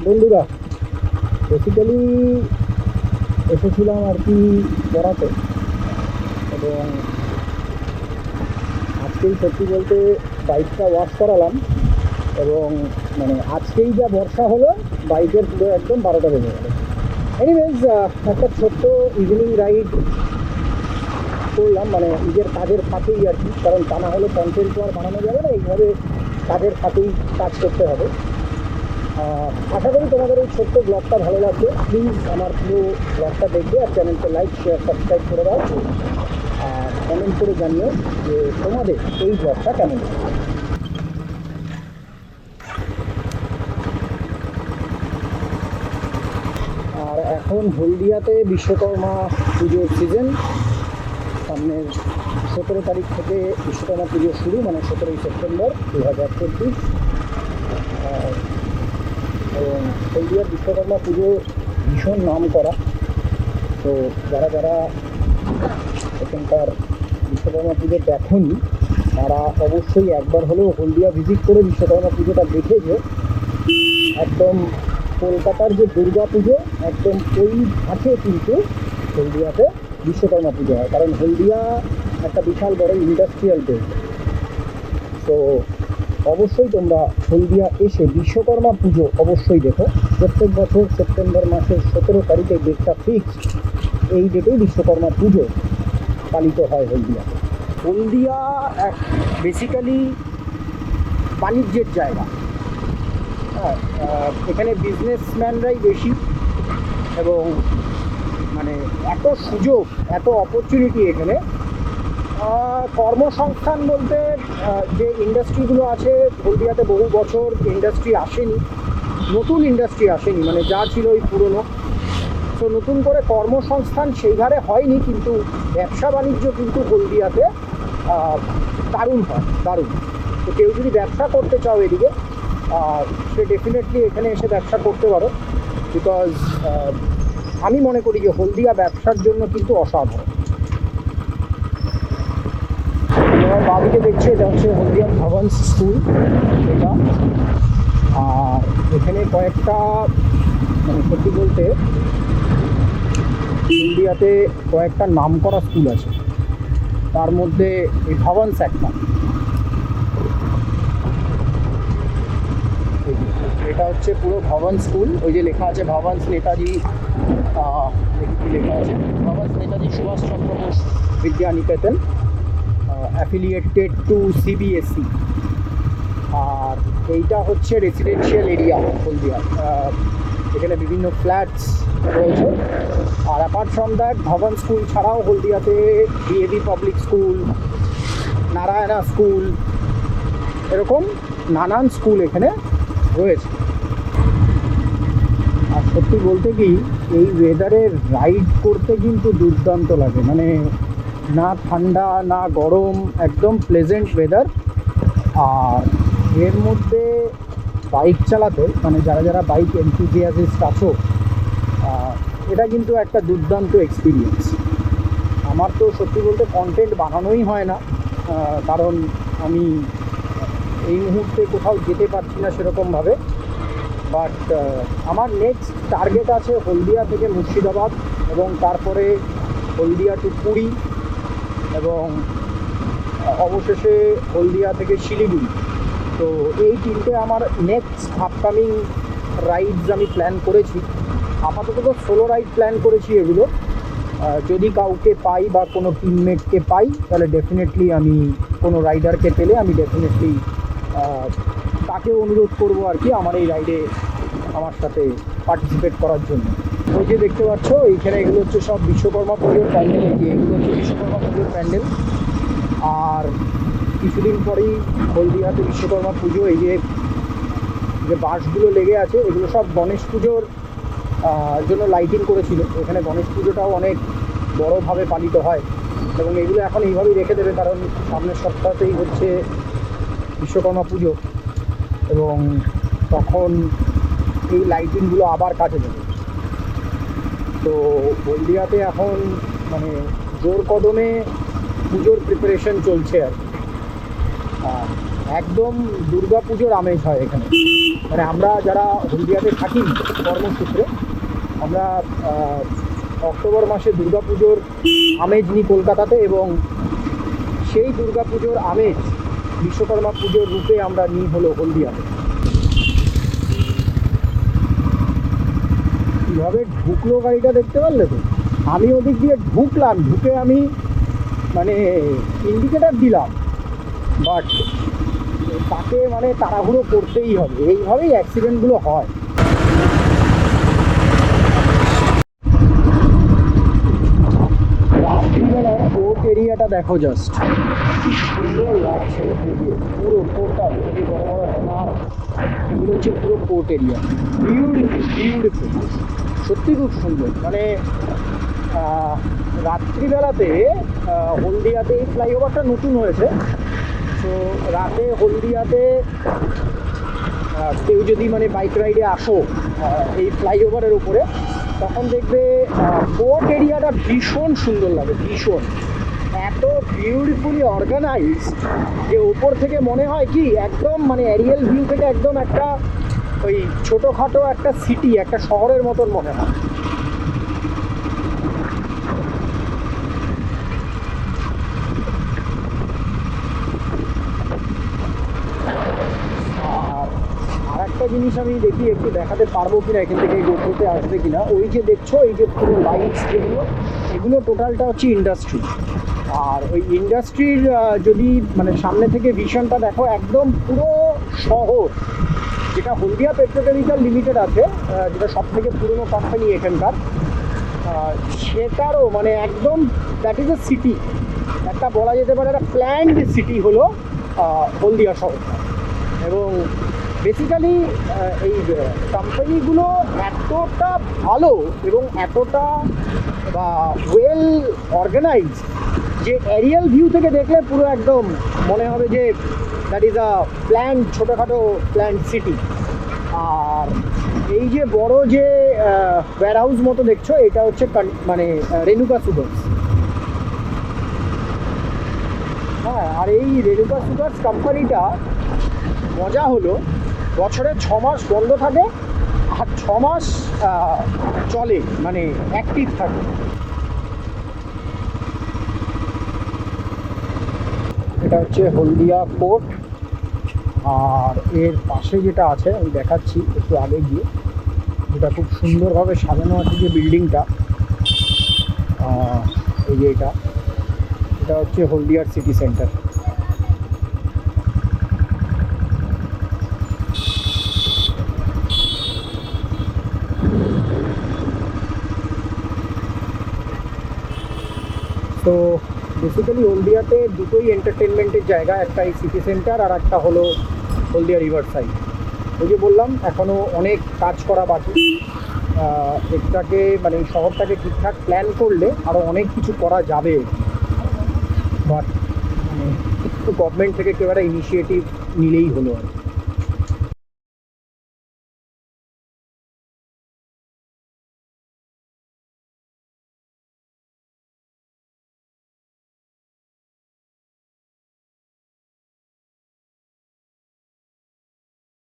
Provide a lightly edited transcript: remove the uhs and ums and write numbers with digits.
বন্ধুরা, বেসিক্যালি এসেছিলাম আর কি পড়াতে, এবং আজকেই সত্যি বলতে বাইকটা ওয়াশ করালাম, এবং মানে আজকেই যা বর্ষা হলো বাইকের পুরো একদম 12টা বেজে গেল। এনিওয়েজ, একটা ছোট্ট ইভিনিং রাইড করলাম, মানে নিজের কাজের ফাঁকেই আর কি, কারণ তা না হলে কন্টেন্ট তো আর বানানো যাবে না, এইভাবে কাজের ফাঁকেই কাজ করতে হবে। আশা করি তোমাদের এই ছোট্ট ব্লগটা ভালো লাগবে। প্লিজ আমার পুরো ব্লগটা দেখবে আর চ্যানেলকে লাইক শেয়ার সাবস্ক্রাইব করে দাও, আর কমেন্ট করে জানিও যে তোমাদের এই ব্লগটা কেমন লাগে। আর এখন হলদিয়াতে বিশ্বকর্মা পুজোর সিজন। সামনের 17 তারিখ থেকে বিশ্বকর্মা পুজো শুরু, মানে 17ই সেপ্টেম্বর 2024। এবং হলদিয়ার বিশ্বকর্মা পুজো ভীষণ নাম করা। তো যারা যারা এখানকার বিশ্বকর্মা পুজো দেখেনি তারা অবশ্যই একবার হলেও হলদিয়া ভিজিট করে বিশ্বকর্মা পুজোটা দেখে যে একদম কলকাতার যে দুর্গা পুজো একদম ওই ধাঁচে কিন্তু হলদিয়াতে বিশ্বকর্মা পুজো হয়, কারণ হলদিয়া একটা বিশাল বড় ইন্ডাস্ট্রিয়াল বেল্ট। তো অবশ্যই তোমরা হলদিয়া এসে বিশ্বকর্মা পুজো অবশ্যই দেখো। প্রত্যেক বছর সেপ্টেম্বর মাসের 17 তারিখে ডেটটা ফিক্সড, এই ডেটেই বিশ্বকর্মা পুজো পালিত হয় হলদিয়াতে। হলদিয়া এক বেসিক্যালি বাণিজ্যের জায়গা। হ্যাঁ, এখানে বিজনেসম্যানরাই বেশি, এবং মানে এত সুযোগ, এত অপরচুনিটি এখানে। কর্মসংস্থান বলতে যে ইন্ডাস্ট্রিগুলো আছে হলদিয়াতে, বহু বছর ইন্ডাস্ট্রি আসেনি, নতুন ইন্ডাস্ট্রি আসেনি, মানে যা ছিল ওই পুরনো। তো নতুন করে কর্মসংস্থান সেই হারে হয়নি, কিন্তু ব্যবসা বাণিজ্য কিন্তু হলদিয়াতে দারুণ হয়, দারুণ। তো কেউ যদি ব্যবসা করতে চাও এদিকে, সে ডেফিনেটলি এখানে এসে ব্যবসা করতে পারো, বিকজ আমি মনে করি যে হলদিয়া ব্যবসার জন্য কিন্তু অসাধারণ। তোমার বাদিকে দেখছি, এটা হচ্ছে হলদিয়া ভবনস স্কুল এটা। আর এখানে কয়েকটা, মানে সত্যি বলতে হলদিয়াতে কয়েকটা নামকরা স্কুল আছে, তার মধ্যে এই ভবনস একটা। এটা হচ্ছে পুরো ভবন স্কুল, ওই যে লেখা আছে ভবনস নেতাজি, লেখা আছে Bhavans Netaji Subhash Chandra Bose Vidya Niketan, affiliated to CBSE. আর এইটা হচ্ছে রেসিডেন্সিয়াল এরিয়া হলদিয়া, এখানে বিভিন্ন ফ্ল্যাটস রয়েছে। আর apart from that, Bhavan school ছাড়াও হলদিয়াতে DAV public school, Narayana school, এরকম নানান স্কুল এখানে রয়েছে। আর সত্যি বলতে কি, এই ওয়েদারে রাইড করতে কিন্তু দুর্দান্ত লাগে, মানে না ঠান্ডা না গরম, একদম প্লেজেন্ট ওয়েদার। আর এর মধ্যে বাইক চালাতে, মানে যারা যারা বাইক এনথুজিয়াস্ট আছো, এটা কিন্তু একটা দুর্দান্ত এক্সপিরিয়েন্স। আমার তো সত্যি বলতে কন্টেন্ট বানানোই হয় না, কারণ আমি এই মুহূর্তে কোথাও যেতে পারছি না সেরকমভাবে। বাট আমার নেক্সট টার্গেট আছে হলদিয়া থেকে মুর্শিদাবাদ, এবং তারপরে হলদিয়া টু পুরী, এবং অবশেষে হলদিয়া থেকে শিলিগুড়ি। তো এই তিনটে আমার নেক্সট আপকামিং রাইডস আমি প্ল্যান করেছি। আপাতত তো সোলো রাইড প্ল্যান করেছি এগুলো। যদি কাউকে পাই বা কোনো টিমমেটকে পাই, তাহলে ডেফিনেটলি আমি কোনো রাইডারকে পেলে আমি ডেফিনেটলি তাকেও অনুরোধ করবো আর কি আমার এই রাইডে আমার সাথে পার্টিসিপেট করার জন্য। ওই যে দেখতে পাচ্ছ এইখানে, এগুলো হচ্ছে সব বিশ্বকর্মা পুজোর প্যান্ডেল। এই যে এগুলো হচ্ছে বিশ্বকর্মা পুজোর প্যান্ডেল। আর কিছুদিন পরেই হলদিয়াতে বিশ্বকর্মা পুজো। এই যে যে বাঁশগুলো লেগে আছে, এগুলো সব গণেশ পুজোর জন্য লাইটিং করেছিল। এখানে গণেশ পুজোটাও অনেক বড়োভাবে পালিত হয়, এবং এগুলো এখন এইভাবেই রেখে দেবে, কারণ সামনের সপ্তাহতেই হচ্ছে বিশ্বকর্মা পুজো, এবং তখন এই লাইটিংগুলো আবার কাজে দেবে। তো হলদিয়াতে এখন মানে জোর কদমে পুজোর প্রিপারেশন চলছে আর কি। একদম দুর্গা পুজোর আমেজ হয় এখানে। মানে আমরা যারা হলদিয়াতে থাকি কর্মসূত্রে, আমরা অক্টোবর মাসে দুর্গাপুজোর আমেজ নিই কলকাতাতে, এবং সেই দুর্গাপুজোর আমেজ বিশ্বকর্মা পুজোর রূপে আমরা নিই হলো হলদিয়াতে। কীভাবে ঢুকলো গাড়িটা দেখতে পারলে তো? আমি ওদিক দিয়ে ঢুকলাম, ঢুকে আমি মানে ইন্ডিকেটার দিলাম, বাট তাকে মানে তাড়াহুড়ো করতেই হবে, এইভাবেই অ্যাক্সিডেন্টগুলো হয়। রাত্রিবেলা কোর্ট এরিয়াটা দেখো, জাস্ট সুন্দর লাগছে পুরো টোটাল, বড় বড় স্মার্ট, এগুলো হচ্ছে পুরো কোর্ট এরিয়া। বিউটিফুল বিউটিফুল, সত্যি খুব সুন্দর। মানে রাত্রিবেলাতে হলদিয়াতে এই ফ্লাইওভারটা নতুন হয়েছে, তো রাতে হলদিয়াতে কেউ যদি মানে বাইক রাইডে আসো এই ফ্লাইওভারের উপরে, তখন দেখবে কোর্ট এরিয়াটা ভীষণ সুন্দর লাগে, ভীষণ, এত বিউটিফুলি অর্গানাইজড যে ওপর থেকে মনে হয় কি একদম মানে এরিয়াল ভিউ থেকে একদম একটা ওই ছোটোখাটো একটা সিটি, একটা শহরের মতন মনে হয়। আর একটা জিনিস আমি দেখি, একটু দেখাতে পারবো কিনা এখান থেকে, এই গোপ্রোতে আসবে কিনা, ওই যে দেখছো এই যে পুরো লাইটস যেগুলো, এগুলো টোটালটা হচ্ছে ইন্ডাস্ট্রি। আর ওই ইন্ডাস্ট্রির যদি মানে সামনে থেকে ভিশনটা দেখো, একদম পুরো শহর, যেটা হলদিয়া পেট্রোকেমিক্যাল লিমিটেড আছে, যেটা সব থেকে পুরনো কোম্পানি এখানকার, সেটারও মানে একদম দ্যাট ইজ এ সিটি, একটা বলা যেতে পারে একটা প্ল্যান্ড সিটি হলো হলদিয়া শহরটা। এবং বেসিক্যালি এই কোম্পানিগুলো এতটা ভালো এবং এতটা ওয়েল অর্গানাইজড যে এরিয়াল ভিউ থেকে দেখলে পুরো একদম মনে হবে যে দ্যাট ইজ আ প্ল্যান্ড, ছোটোখাটো প্ল্যান্ড সিটি। আর এই যে বড় যে ওয়্যার হাউস মতো দেখছো, এটা হচ্ছে মানে রেণুকা সুগার্স। হ্যাঁ, আর এই রেণুকা সুগার্স কোম্পানিটা মজা হলো বছরে 6 মাস বন্ধ থাকে আর 6 মাস চলে, মানে অ্যাক্টিভ থাকে। এটা হচ্ছে হলদিয়া কোর্ট, আর এর পাশে যেটা আছে আমি দেখাচ্ছি একটু আগে গিয়ে, যেটা খুব সুন্দরভাবে সাজানো আছে যে বিল্ডিংটা, এই যে এটা হচ্ছে হলদিয়ার সিটি সেন্টার। তো বেসিক্যালি হলদিয়াতে দুটোই এন্টারটেনমেন্টের জায়গা, একটা এই সিটি সেন্টার আর একটা হলো হলদিয়া রিভার সাইড। ওই যে বললাম এখনও অনেক কাজ করা বাকি, এটাকে মানে এই শহরটাকে ঠিকঠাক প্ল্যান করলে আরও অনেক কিছু করা যাবে, বাট মানে গভর্নমেন্ট থেকে কেউ একটা ইনিশিয়েটিভ নিলেই হলো আর কি।